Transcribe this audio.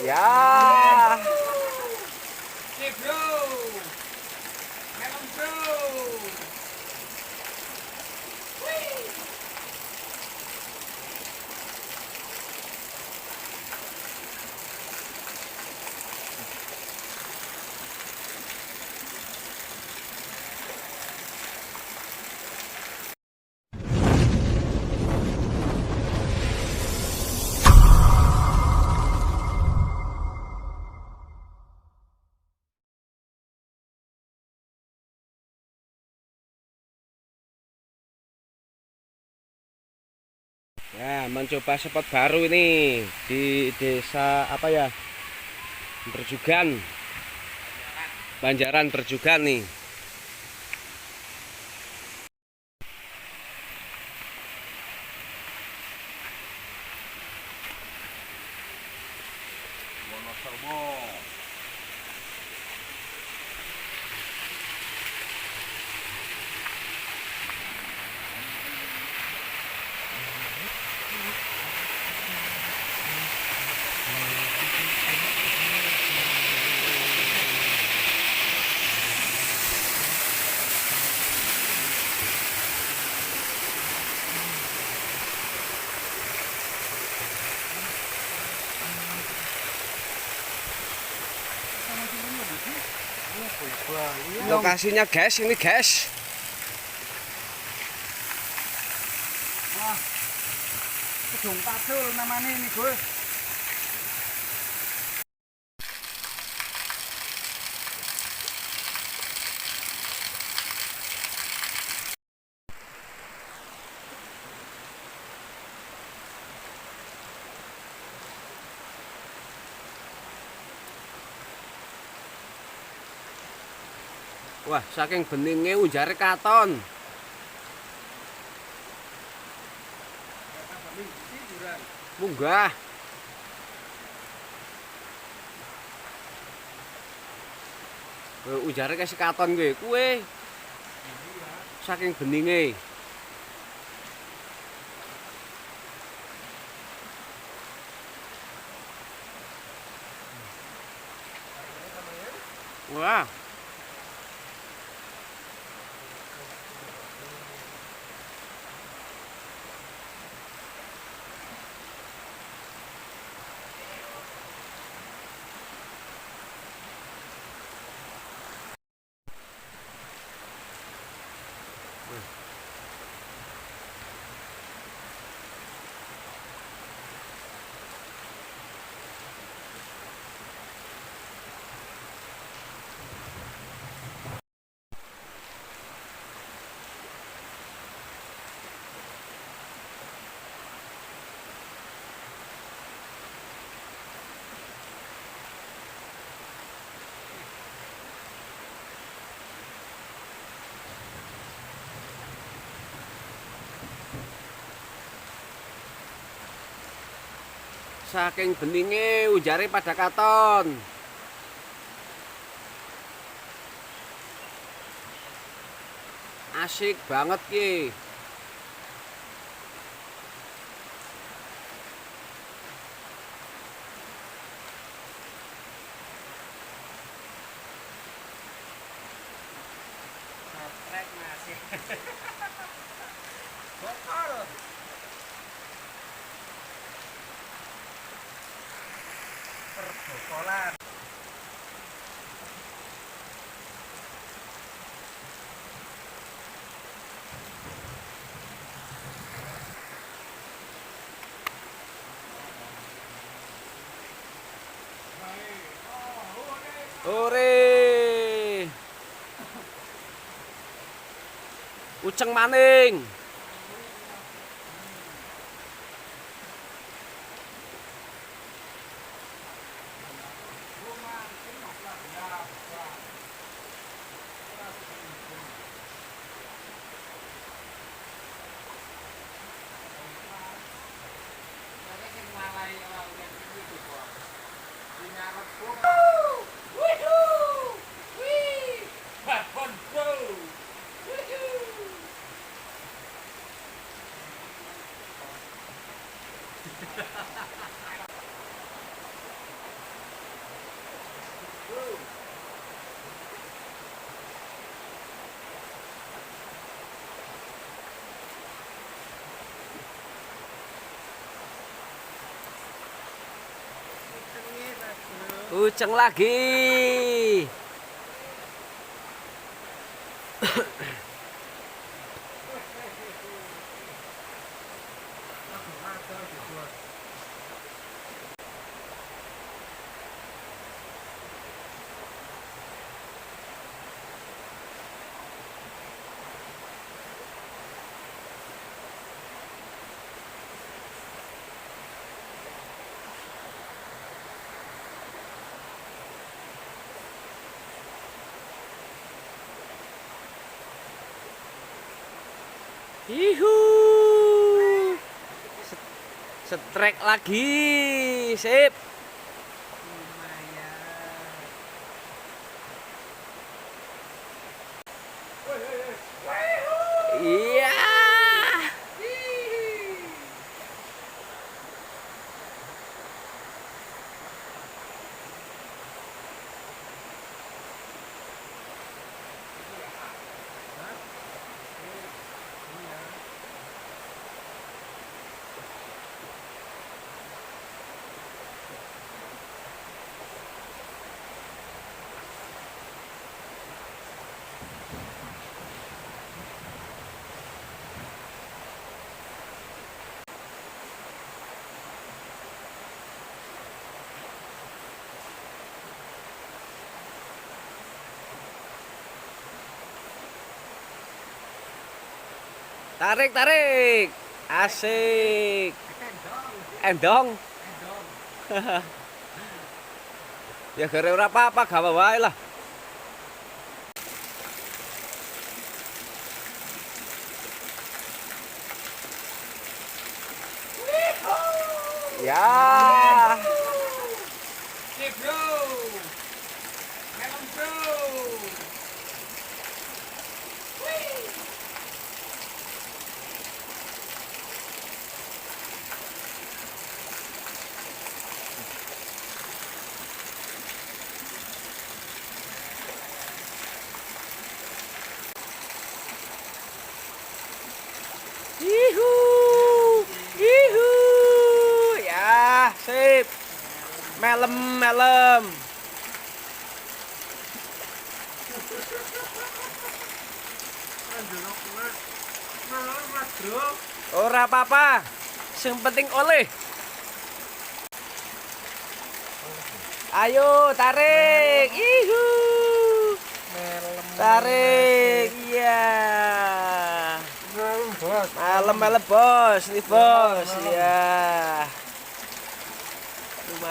Ya. Bro. Melon bro. Ya, mencoba spot baru ini di desa apa ya? Berjugan. Banjaran Berjugan nih. Wonosobo. Lokasinya guys, ini guys. Wah, Kedung Padul namanya ini Gus. Wah, saking beningnya ujare katon. Munggah. Ujare kasih katon gue, kue. Saking beningnya. Wah. Saking beningnya ujare pada katon. Asik banget ki. Trek masih. Botol. Perbotolan. Ore. Uceng maning. Kuceng lagi. Ihu. Setrek lagi. Sip. Iya. Tarik, tarik. Asik. Endong. Ya gara ora apa-apa, gak apa-apa wae lah. Ya. Sip bro. Melon bro. Ihu. Ihu. Ya, sip. Melem, melem. Ora apa-apa. Yang penting oleh. Ayo tarik. Ihu. Tarik. Iya. Malam-malam bos, nih bos. Ya. Lumayan.